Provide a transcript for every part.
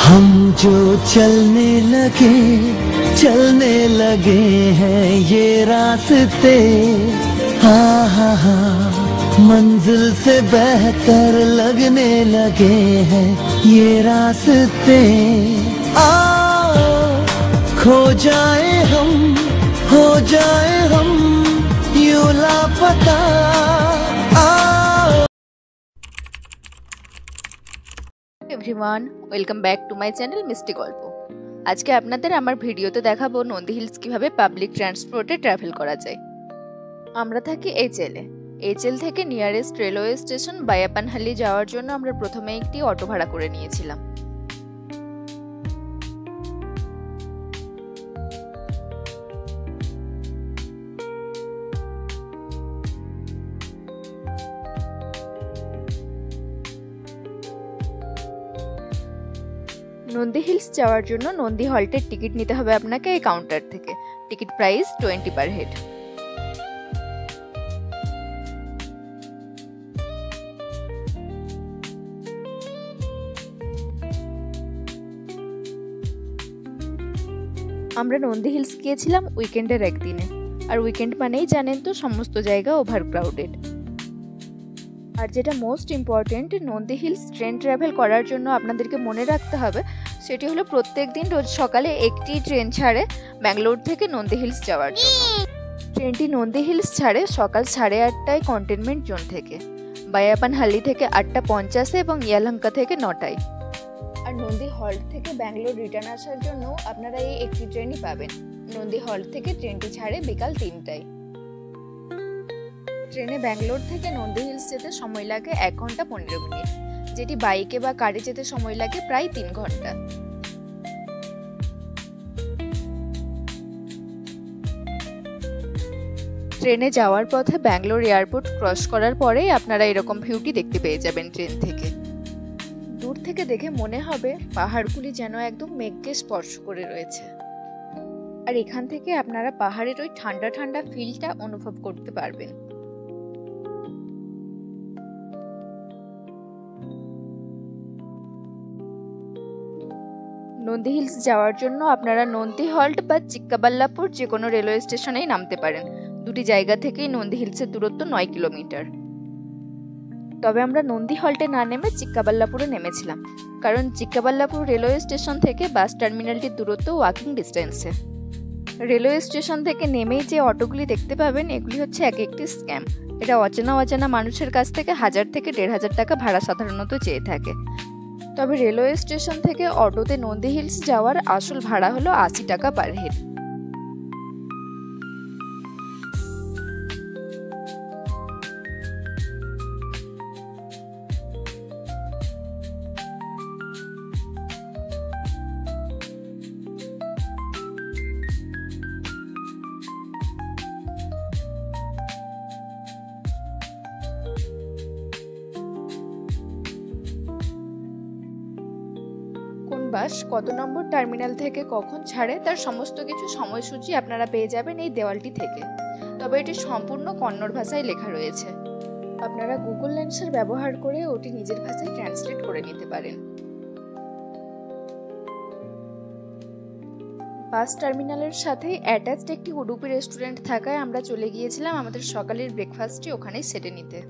हम जो चलने लगे हैं ये रास्ते, हाँ हाँ हाँ, मंजिल से बेहतर लगने लगे हैं ये रास्ते। आओ खो जाए हम, हो जाए हम यूं लापता। Everyone, welcome back to my channel মিষ্টি গল্প। আজকে আপনাদের আমার ভিডিওতে দেখাবো নন্দী হিলস কিভাবে পাবলিক ট্রান্সপোর্টে ট্রাভেল করা যায়। আমরা থাকি এইচএলে। এইচএল থেকে নিয়ারেস্ট রেলওয়ে স্টেশন বায়াপানহালি যাওয়ার জন্য আমরা প্রথমে একটি অটো ভাড়া করে নিয়েছিলাম। নন্দী হিলস যাওয়ার জন্য নন্দী হল্টের টিকিট নিতে হবে আপনাকে এই কাউন্টার থেকে। Ticket price 20 per head. আমরা নন্দী হিলস গিয়েছিলাম উইকেন্ডের একদিনে, আর উইকেন্ড মানেই জানেন তো সমস্ত জায়গা ওভার ক্রাউডেড। আর যেটা most important, Nandi hills train travel করার জন্য আপনাদেরকে মনে রাখতে হবে সেটি হলো প্রত্যেক দিন রোজ সকালে একটি ট্রেন ছাড়ে ব্যাঙ্গালোর থেকে নন্দী হিলস যাওয়ার জন্য। ট্রেনটি নন্দী হিলস ছাড়ে সকাল 8:30টায় কন্টেনমেন্ট জোন থেকে, বায়াপানহালি থেকে 8:50 এবং ইয়ালহাঙ্কা থেকে 9টায়। আর নন্দী হল্ট থেকে ব্যাঙ্গালোর রিটার্ন আসার জন্য আপনারা এই একটি ট্রেনই পাবেন। নন্দী হল্ট থেকে ট্রেনটি ছাড়ে বিকাল 3টায়। ট্রেনে ব্যাঙ্গালোর থেকে নন্দী হিলস যেতে সময় লাগে 1 ঘন্টা 15 মিনিট, যেটি বাইকে বা কারে যেতে সময় লাগে প্রায় 3 ঘন্টা। ট্রেনে যাওয়ার পথে ব্যাঙ্গালোর এয়ারপোর্ট ক্রস করার পরেই আপনারা এরকম ভিউটি দেখতে পেয়ে যাবেন ট্রেন থেকে। দূর থেকে দেখে মনে হবে পাহাড়গুলি যেন একদম মেঘকে স্পর্শ করে রয়েছে, আর এখান থেকে আপনারা পাহাড়ের ওই ঠান্ডা ঠান্ডা ফিলটা অনুভব করতে পারবেন। নন্দী হিলস যাওয়ার জন্য আপনারা নন্দী হল্ট বা চিক্কাবাল্লাপুর যে কোনো রেলওয়ে স্টেশনেই নামতে পারেন। দুটি জায়গা থেকেই নন্দী হিলসের দূরত্ব 9 কিলোমিটার। তবে আমরা নন্দী হল্টে না নেমে চিক্কাবাল্লাপুরে নেমেছিলাম, কারণ চিক্কাবাল্লাপুর রেলওয়ে স্টেশন থেকে বাস টার্মিনালটির দূরত্ব ওয়াকিং ডিস্টেন্সে। রেলওয়ে স্টেশন থেকে নেমেই যে অটোগুলি দেখতে পাবেন এগুলি হচ্ছে এক একটি স্ক্যাম। এটা অজানা মানুষের কাছ থেকে 1000 থেকে 1500 টাকা ভাড়া সাধারণত চেয়ে থাকে। তবে রেলওয়ে স্টেশন থেকে অটোতে নন্দী হিলস যাওয়ার আসল ভাড়া হলো 80 টাকা পার হেড। বাস কত নম্বর টার্মিনাল থেকে কখন ছাড়ে তার সমস্ত কিছু সময়সূচি আপনারা পেয়ে যাবেন এই দেওয়ালটি থেকে। তবে এটি সম্পূর্ণ কন্নড় ভাষায় লেখা রয়েছে। আপনারা গুগল লেন্সের ব্যবহার করে ওটি নিজের ভাষায় ট্রান্সলেট করে নিতে পারেন। বাস টার্মিনালের সাথেই অ্যাটাচড একটি উডুপি রেস্টুরেন্ট থাকায় আমরা চলে গিয়েছিলাম আমাদের সকালের ব্রেকফাস্টটি ওখানেই সেরে নিতে।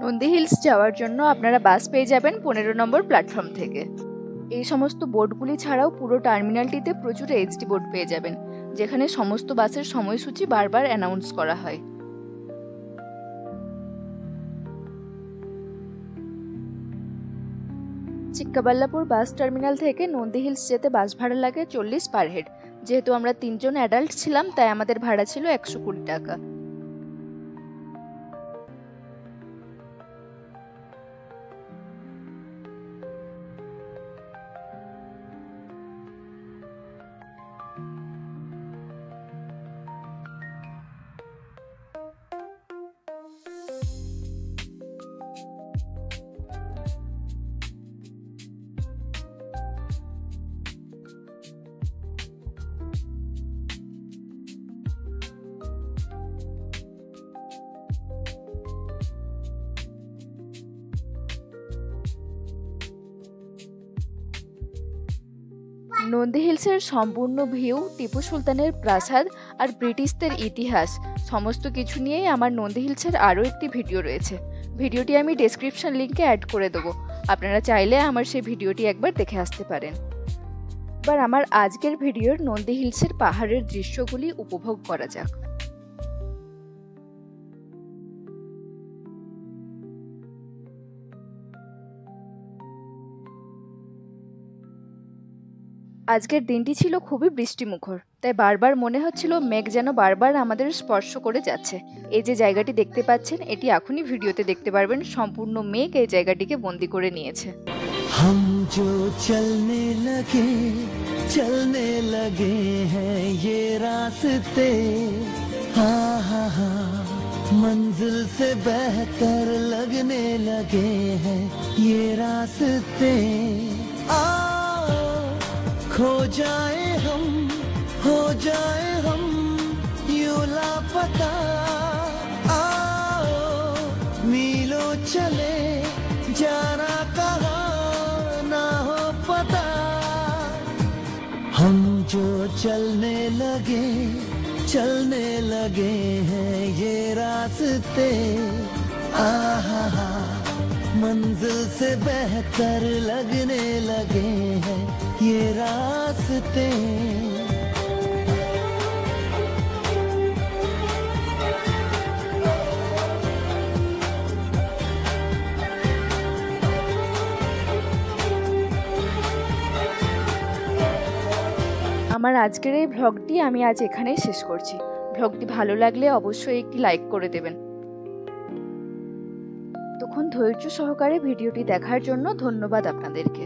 নন্দী হিলস যাওয়ার জন্য আপনারা বাস পেয়ে যাবেন 15 নম্বর প্ল্যাটফর্ম থেকে। এই সমস্ত বোর্ডগুলি ছাড়াও পুরো টার্মিনালটিতে প্রচুর এইচডি বোর্ড পেয়ে যাবেন, যেখানে সমস্ত বাসের সময়সূচি বারবার অ্যানাউন্স করা হয়। চিক্কাবাল্লাপুর বাস টার্মিনাল থেকে নন্দী হিলস যেতে বাস ভাড়া লাগে 40 পার হেড। যেহেতু আমরা 3 জন অ্যাডাল্ট ছিলাম তাই আমাদের ভাড়া ছিল 120 টাকা। নন্দী হিলসের সম্পূর্ণ ভিউ, টিপু সুলতানের প্রাসাদ আর ব্রিটিশদের ইতিহাস সমস্ত কিছু নিয়েই আমার নন্দী হিলসের আরও একটি ভিডিও রয়েছে। ভিডিওটি আমি ডেসক্রিপশন লিঙ্কে অ্যাড করে দেবো, আপনারা চাইলে আমার সেই ভিডিওটি একবার দেখে আসতে পারেন। এবার আমার আজকের ভিডিওর নন্দী হিলসের পাহাড়ের দৃশ্যগুলি উপভোগ করা যাক। আজকের দিনটি ছিল খুবই বৃষ্টিমুখর, তাই বারবার মনে হচ্ছিল মেঘ যেন বারবার আমাদের স্পর্শ করে যাচ্ছে। এই যে জায়গাটি দেখতে পাচ্ছেন, এটি এখনই ভিডিওতে দেখতে পারবেন, সম্পূর্ণ মেঘ এই জায়গাটিকে বন্দি করে নিয়েছে। हम जो चलने लगे हैं ये रास्ते, हाँ हाँ हाँ, मंजिल से बेहतर लगने लगे हैं ये रास्ते। खो जाए हम, हो जाए हम यूं लापता, आओ मीलों चले जाना कहाँ ना हो पता। हम जो चलने लगे हैं ये रास्ते, आहा हा, मंजिल से बेहतर लगने लगे हैं ये रास्ते। আমার আজকের এই ভ্লগটি আমি আজ এখানেই শেষ করছি। ভ্লগটি ভালো লাগলে অবশ্যই একটি লাইক করে দেবেন। তখন ধৈর্য সহকারে ভিডিওটি দেখার জন্য ধন্যবাদ আপনাদেরকে।